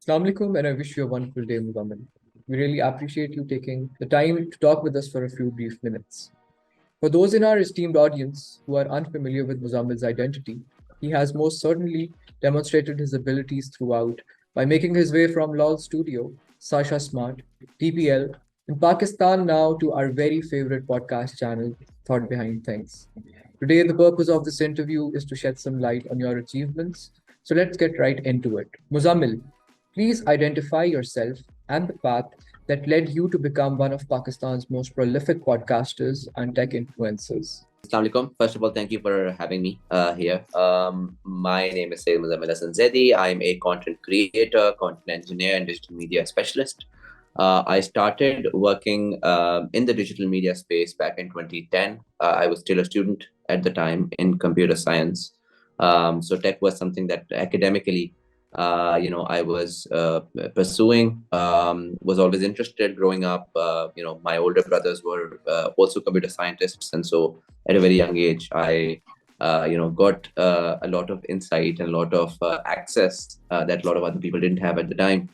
Assalamu alaikum, and I wish you a wonderful day, Muzammil. We really appreciate you taking the time to talk with us for a few brief minutes. For those in our esteemed audience who are unfamiliar with Muzammil's identity, he has most certainly demonstrated his abilities throughout by making his way from LOL Studio, Sasha Smart, TPL, in Pakistan now to our very favorite podcast channel, Thought Behind Things. Today, the purpose of this interview is to shed some light on your achievements. So let's get right into it. Muzammil, please identify yourself and the path that led you to become one of Pakistan's most prolific podcasters and tech influencers. Assalamu alaikum. First of all, thank you for having me here. My name is Syed Muzammil Zaidi. I'm a content creator, content engineer, and digital media specialist. I started working in the digital media space back in 2010. I was still a student at the time in computer science. So tech was something that academically, I was pursuing, was always interested growing up. My older brothers were also computer scientists. And so at a very young age, I got a lot of insight and a lot of access that a lot of other people didn't have at the time.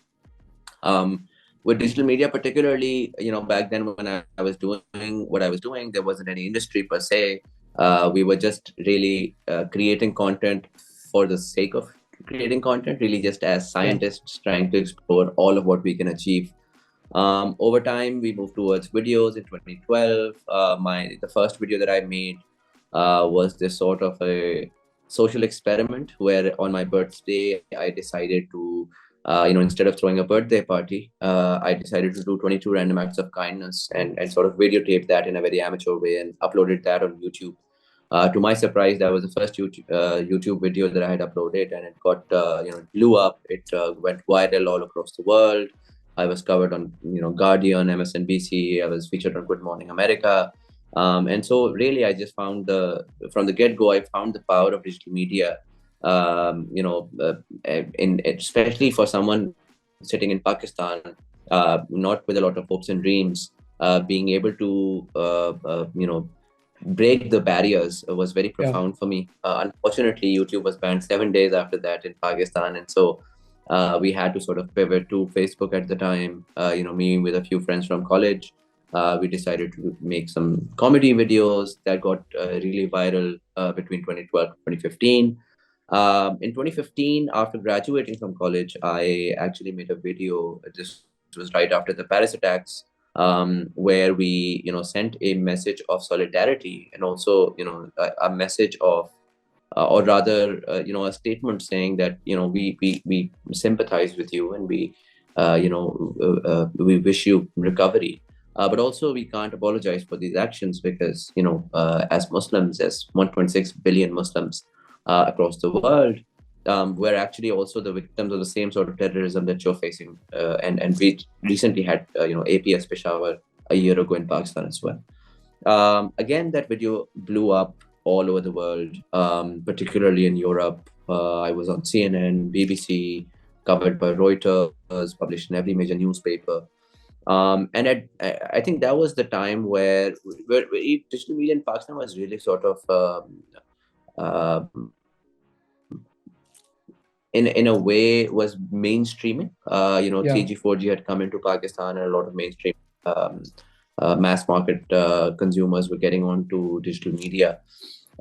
With digital media, particularly, back then when I was doing what I was doing, there wasn't any industry per se. We were just really creating content for the sake of creating content, really just as scientists trying to explore all of what we can achieve. Over time, we moved towards videos in 2012. The first video that I made was this sort of a social experiment where on my birthday, I decided to instead of throwing a birthday party, I decided to do 22 random acts of kindness and sort of videotape that in a very amateur way and uploaded that on YouTube. To my surprise, that was the first YouTube video that I had uploaded, and it got blew up. It went viral all across the world. I was covered on Guardian, MSNBC. I was featured on Good Morning America, and so really I just found from the get-go I found the power of digital media. Especially for someone sitting in Pakistan, not with a lot of hopes and dreams, being able to break the barriers was very profound for me. Unfortunately, YouTube was banned 7 days after that in Pakistan, and so we had to sort of pivot to Facebook at the time. Me with a few friends from college, we decided to make some comedy videos that got really viral between 2012 and 2015. In 2015, after graduating from college, I actually made a video. This was right after the Paris attacks, where we, sent a message of solidarity and also, a message of, or rather, a statement saying that, we sympathize with you and we wish you recovery. But also we can't apologize for these actions because, as Muslims, as 1.6 billion Muslims across the world, we're actually also the victims of the same sort of terrorism that you're facing. And we recently had, APS Peshawar a year ago in Pakistan as well. Again, that video blew up all over the world, particularly in Europe. I was on CNN, BBC, covered by Reuters, published in every major newspaper. And I think that was the time where digital media in Pakistan was really sort of in a way was mainstreaming. 3G, 4G had come into Pakistan, and a lot of mainstream mass market consumers were getting onto digital media.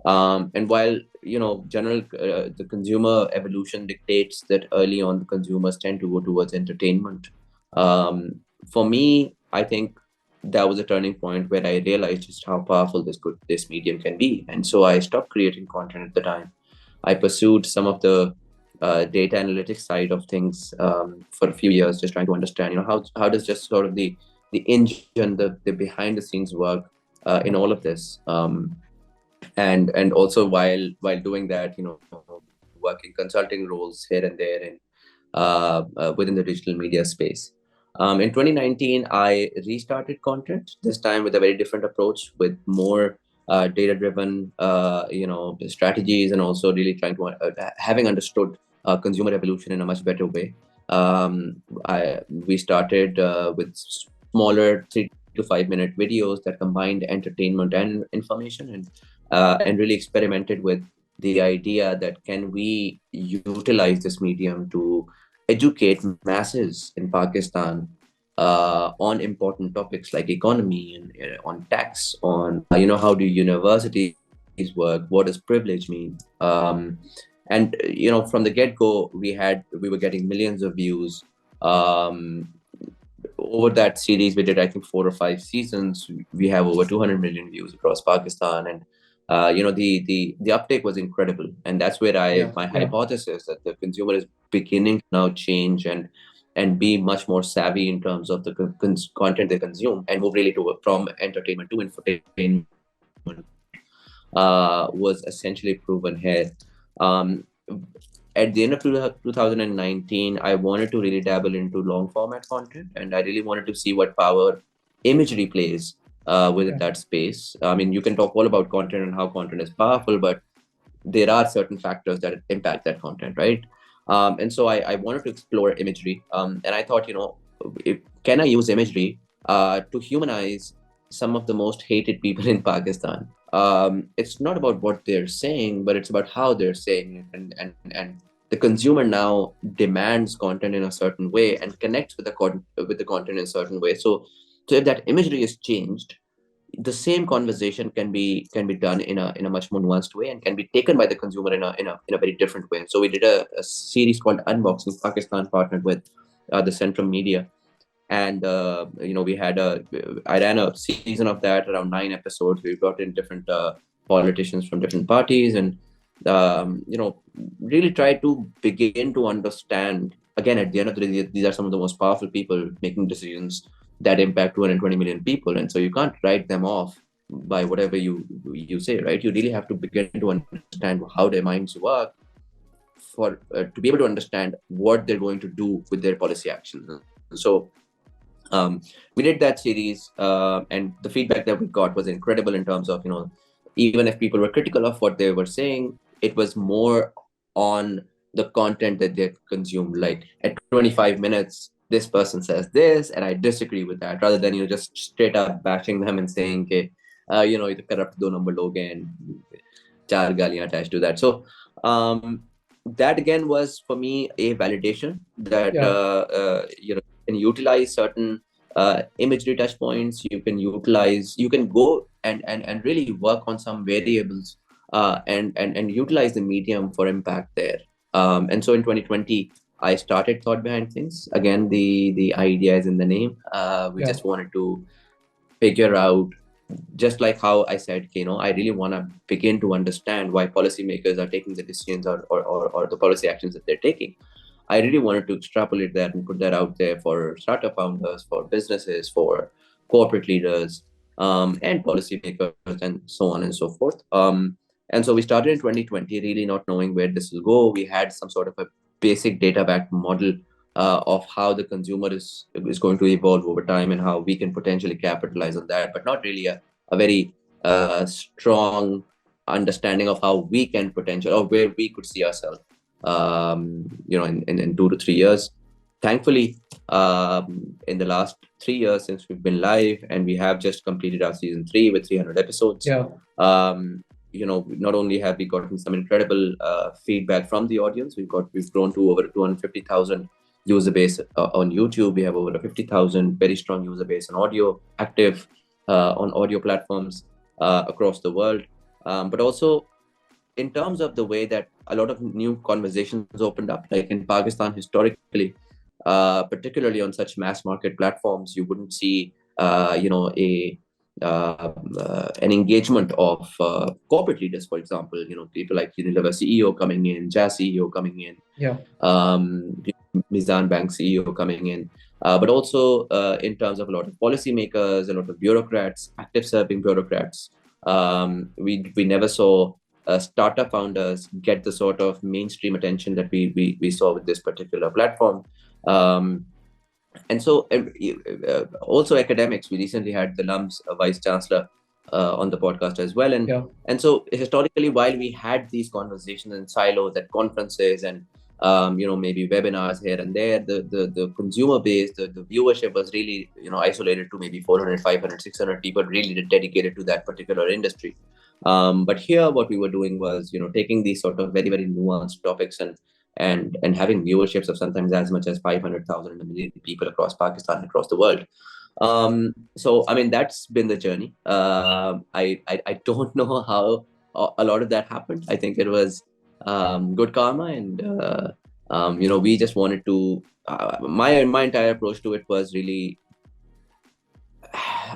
And while the consumer evolution dictates that early on the consumers tend to go towards entertainment. For me, I think that was a turning point where I realized just how powerful this medium can be, and so I stopped creating content at the time. I pursued some of the data analytics side of things for a few years, just trying to understand, how does just sort of the engine, the behind the scenes work in all of this, and also while doing that, working consulting roles here and there and within the digital media space. In 2019, I restarted content, this time with a very different approach, with more data-driven, strategies, and also really trying to having understood consumer evolution in a much better way. We started with smaller 3 to 5 minute videos that combined entertainment and information, and really experimented with the idea that can we utilize this medium to educate masses in Pakistan on important topics like economy and on tax, on how do universities work, what does privilege mean, and from the get-go we were getting millions of views. Um, Over that series, we did I think 4 or 5 seasons. We have over 200 million views across Pakistan, and the uptake was incredible. And that's where Yeah. my hypothesis that the consumer is beginning to now change and be much more savvy in terms of the content they consume, and move really to from entertainment to infotainment, was essentially proven here. Um, at the end of 2019, I wanted to really dabble into long format content, and I really wanted to see what power imagery plays within Yeah. that space. I mean, you can talk all about content and how content is powerful, but there are certain factors that impact that content, right? And so I wanted to explore imagery, and I thought, can I use imagery to humanize some of the most hated people in Pakistan? It's not about what they're saying, but it's about how they're saying it, and the consumer now demands content in a certain way and connects with the content in a certain way. So if that imagery is changed, the same conversation can be done in a much more nuanced way and can be taken by the consumer in a very different way. And so we did a series called Unboxing. Pakistan partnered with the Central Media, and we had I ran a season of that, around 9 episodes. We brought in different politicians from different parties, and really tried to begin to understand. Again, at the end of the day, these are some of the most powerful people making decisions that impact 220 million people, and so you can't write them off by whatever you say, right? You really have to begin to understand how their minds work for to be able to understand what they're going to do with their policy actions. And so we did that series, and the feedback that we got was incredible in terms of, even if people were critical of what they were saying, it was more on the content that they consumed. Like at 25 minutes, this person says this, and I disagree with that, rather than just straight up bashing them and saying, okay, ये तो corrupt दो number लोग हैं, and चार गालियां attached to that. So um, that again was for me a validation that Yeah. you can utilize certain imagery touch points. You can go and really work on some variables, and utilize the medium for impact there. And so in 2020, I started Thought Behind Things. Again, the idea is in the name. We Yeah. just wanted to figure out, just like how I said, I really want to begin to understand why policymakers are taking the decisions, or the policy actions that they're taking. I really wanted to extrapolate that and put that out there for startup founders, for businesses, for corporate leaders, and policymakers, and so on and so forth. And so we started in 2020, really not knowing where this will go. We had some sort of a basic data-backed model of how the consumer is going to evolve over time and how we can potentially capitalize on that, but not really a very strong understanding of how we can potential, or where we could see ourselves in 2 to 3 years. Thankfully, in the last 3 years since we've been live, and we have just completed our season 3 with 300 episodes. Yeah. Not only have we gotten some incredible feedback from the audience, we've grown to over 250,000 user base on YouTube. We have over 50,000 very strong user base on audio, active on audio platforms across the world. But also in terms of the way that a lot of new conversations opened up, like in Pakistan historically, particularly on such mass market platforms, you wouldn't see, an engagement of corporate leaders, for example, people like Unilever CEO coming in, Jazz CEO coming in, Yeah. Mizan Bank CEO coming in, but also in terms of a lot of policymakers, a lot of bureaucrats, active serving bureaucrats. We never saw startup founders get the sort of mainstream attention that we saw with this particular platform. And so also academics. We recently had the LUMS vice chancellor on the podcast as well, and so historically, while we had these conversations in silos at conferences and maybe webinars here and there, the consumer base, the viewership was really isolated to maybe 400, 500, 600 people really dedicated to that particular industry. But here what we were doing was taking these sort of very, very nuanced topics and having viewerships of sometimes as much as 500,000 and a million people across Pakistan, across the world. So I mean, that's been the journey. I don't know how a lot of that happened. I think it was good karma, and we just wanted to. My entire approach to it was really,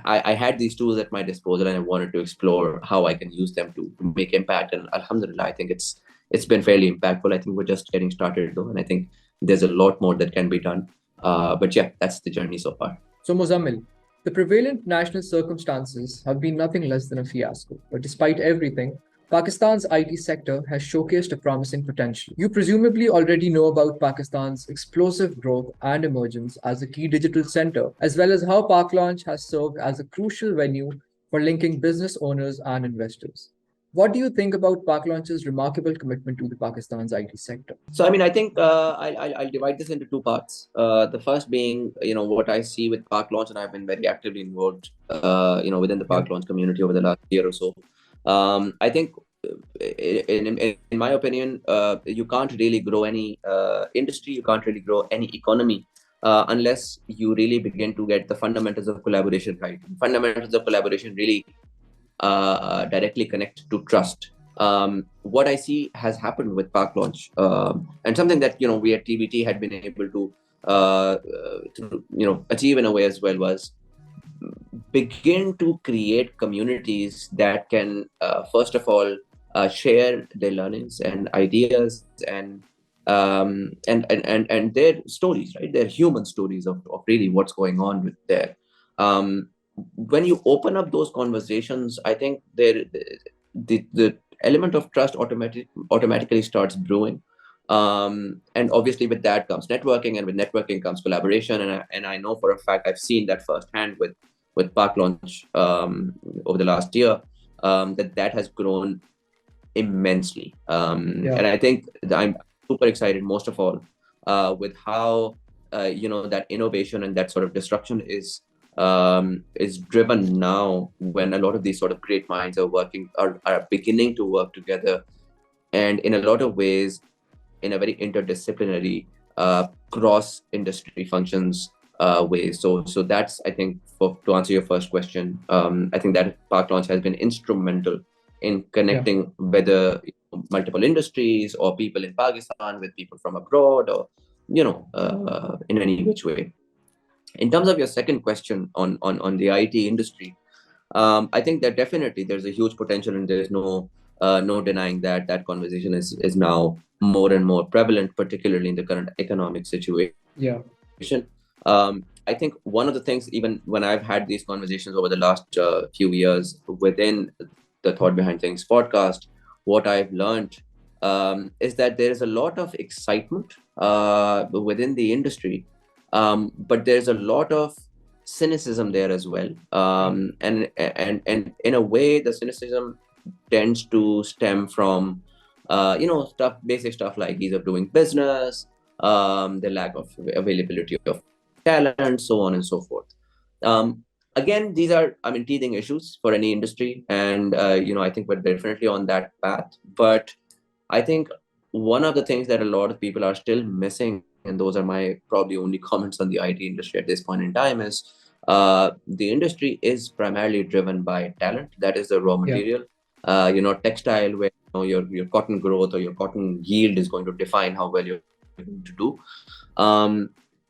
I had these tools at my disposal, and I wanted to explore how I can use them to make impact. And Alhamdulillah, I think it's been fairly impactful. I think we're just getting started though, and I think there's a lot more that can be done. But yeah, that's the journey so far. So, Muzammil, the prevalent national circumstances have been nothing less than a fiasco. But despite everything, Pakistan's IT sector has showcased a promising potential. You presumably already know about Pakistan's explosive growth and emergence as a key digital center, as well as how Park Launch has served as a crucial venue for linking business owners and investors. What do you think about Park Launch's remarkable commitment to the Pakistan's IT sector? So, I mean, I think I'll divide this into two parts. The first being, what I see with Park Launch, and I've been very actively involved, within the Yeah, Park Launch community over the last year or so. I think, in my opinion, you can't really grow any industry, you can't really grow any economy unless you really begin to get the fundamentals of collaboration right. Fundamentals of collaboration really directly connect to trust. What I see has happened with Park Launch, and something that we at TBT had been able to achieve in a way as well, was begin to create communities that can first of all share their learnings and ideas and their stories, right? Their human stories of really what's going on with there. Um, when you open up those conversations, I think the element of trust automatically starts brewing. And obviously with that comes networking, and with networking comes collaboration. And I know for a fact, I've seen that firsthand with Park Launch over the last year, that has grown immensely. yeah, And I think that I'm super excited, most of all, with how that innovation and that sort of disruption is driven now, when a lot of these sort of great minds are beginning to work together, and in a lot of ways, in a very interdisciplinary, cross industry functions way. So that's, I think, to answer your first question, I think that Park Launch has been instrumental in yeah. connecting, whether multiple industries or people in Pakistan with people from abroad, or in any which way. In terms of your second question on the IT industry, I think that definitely there's a huge potential, and there's no denying that that conversation is now more and more prevalent, particularly in the current economic situation. Yeah. I think one of the things, even when I've had these conversations over the last few years within the Thought Behind Things podcast, what I've learned is that there is a lot of excitement within the industry, but there's a lot of cynicism there as well. And in a way, the cynicism tends to stem from basic stuff like ease of doing business, the lack of availability of talent, so on and so forth. Again, these are, I mean, teething issues for any industry, and I think we're definitely on that path. But I think one of the things that a lot of people are still missing, and those are my probably only comments on the IT industry at this point in time, is the industry is primarily driven by talent. That is the raw Yeah. material. Textile, where your cotton growth or your cotton yield is going to define how well you're going to do.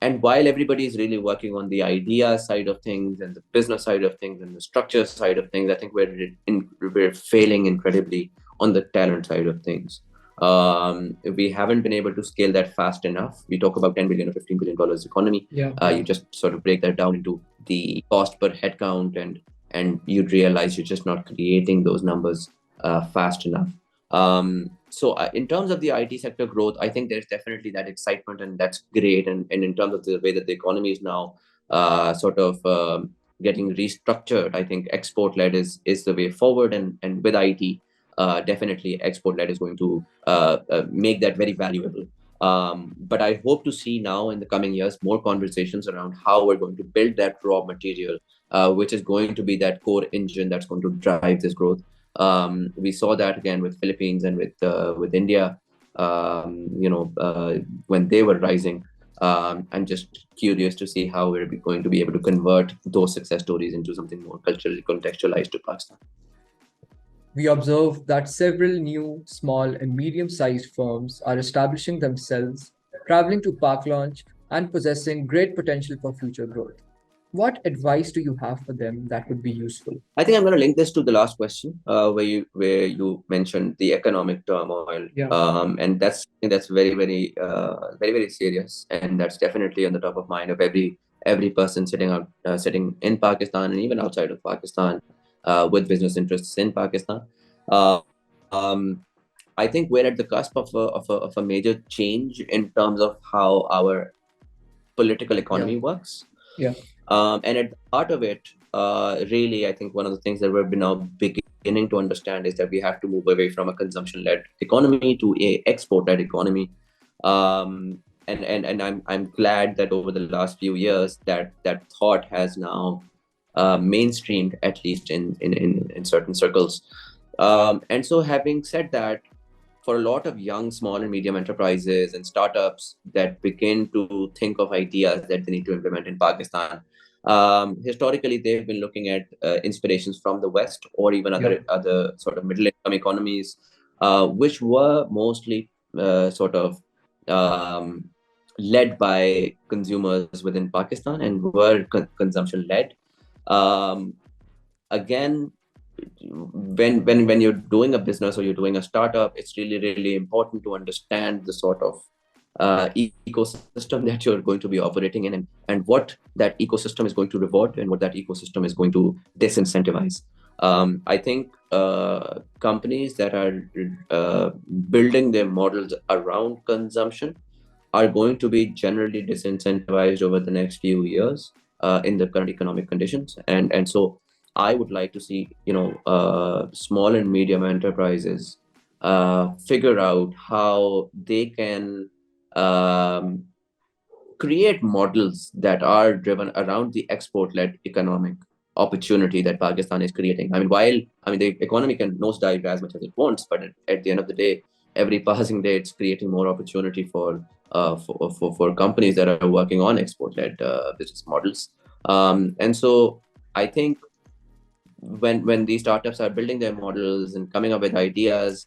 And while everybody is really working on the idea side of things and the business side of things and the structure side of things, I think we're failing incredibly on the talent side of things. We haven't been able to scale that fast enough. We talk about $10 billion or $15 billion economy. Yeah. You just sort of break that down into the cost per headcount, and you'd realize you're just not creating those numbers fast enough. So in terms of the IT sector growth, I think there's definitely that excitement, and that's great. And in terms of the way that the economy is now getting restructured, I think export-led is the way forward. And with IT, definitely export-led is going to make that very valuable. But I hope to see now in the coming years more conversations around how we're going to build that raw material, which is going to be that core engine that's going to drive this growth. We saw that again with Philippines and with India. when they were rising. I'm just curious to see how we're going to be able to convert those success stories into something more culturally contextualized to Pakistan. We observe that several new, small, and medium sized firms are establishing themselves, traveling to Park Launch, and possessing great potential for future growth. What advice do you have for them that would be useful? I think I'm going to link this to the last question, where you mentioned the economic turmoil, Yeah. and that's very serious, and that's definitely on the top of mind of every person sitting in Pakistan and even outside of Pakistan, with business interests in Pakistan. Um, I think we're at the cusp of a major change in terms of how our political Yeah. economy works. Yeah. And at the heart of it, really, I think one of the things that we're now beginning to understand is that we have to move away from a consumption-led economy to a export-led economy. And I'm glad that over the last few years that thought has now mainstreamed, at least in certain circles. And so, having said that, for a lot of young, small, and medium enterprises and startups that begin to think of ideas that they need to implement in Pakistan, historically they've been looking at inspirations from the West or even Yeah. other sort of middle income economies, which were mostly sort of um, led by consumers within Pakistan and were consumption led. Um, Again, when you're doing a business or you're doing a startup, it's really important to understand the sort of ecosystem that you're going to be operating in, and what that ecosystem is going to reward and what that ecosystem is going to disincentivize. I think companies that are building their models around consumption are going to be generally disincentivized over the next few years in the current economic conditions. And so I would like to see, small and medium enterprises figure out how they can um, create models that are driven around the export-led economic opportunity that Pakistan is creating. The economy can nosedive as much as it wants, but at the end of the day, every passing day, it's creating more opportunity for companies that are working on export-led business models. And so I think when these startups are building their models and coming up with ideas,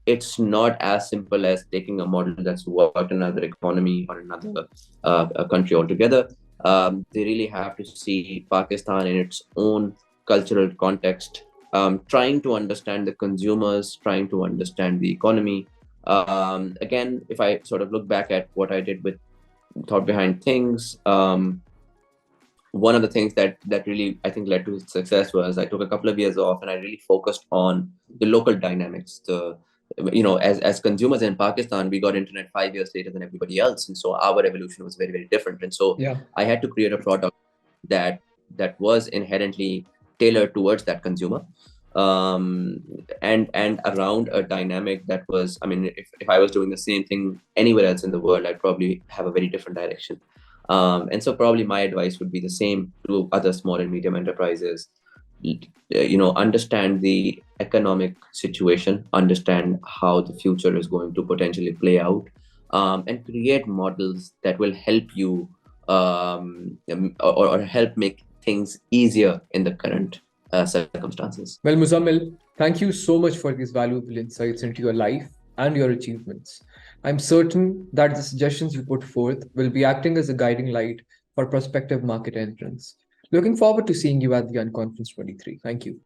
it's not as simple as taking a model that's worked in another economy or another a country altogether. They really have to see Pakistan in its own cultural context, trying to understand the consumers, trying to understand the economy. Again, if I sort of look back at what I did with Thought Behind Things, one of the things that really I think led to its success was I took a couple of years off and I really focused on the local dynamics. As consumers in Pakistan, we got internet 5 years later than everybody else, and so our evolution was very different. And so Yeah. I had to create a product that was inherently tailored towards that consumer, and around a dynamic that was, if I was doing the same thing anywhere else in the world, I'd probably have a very different direction. And so probably my advice would be the same to other small and medium enterprises. Understand the economic situation, understand how the future is going to potentially play out, and create models that will help you, or help make things easier in the current circumstances. Well, Muzammil, thank you so much for these valuable insights into your life and your achievements. I'm certain that the suggestions you put forth will be acting as a guiding light for prospective market entrants. Looking forward to seeing you at the Unconference 23. Thank you.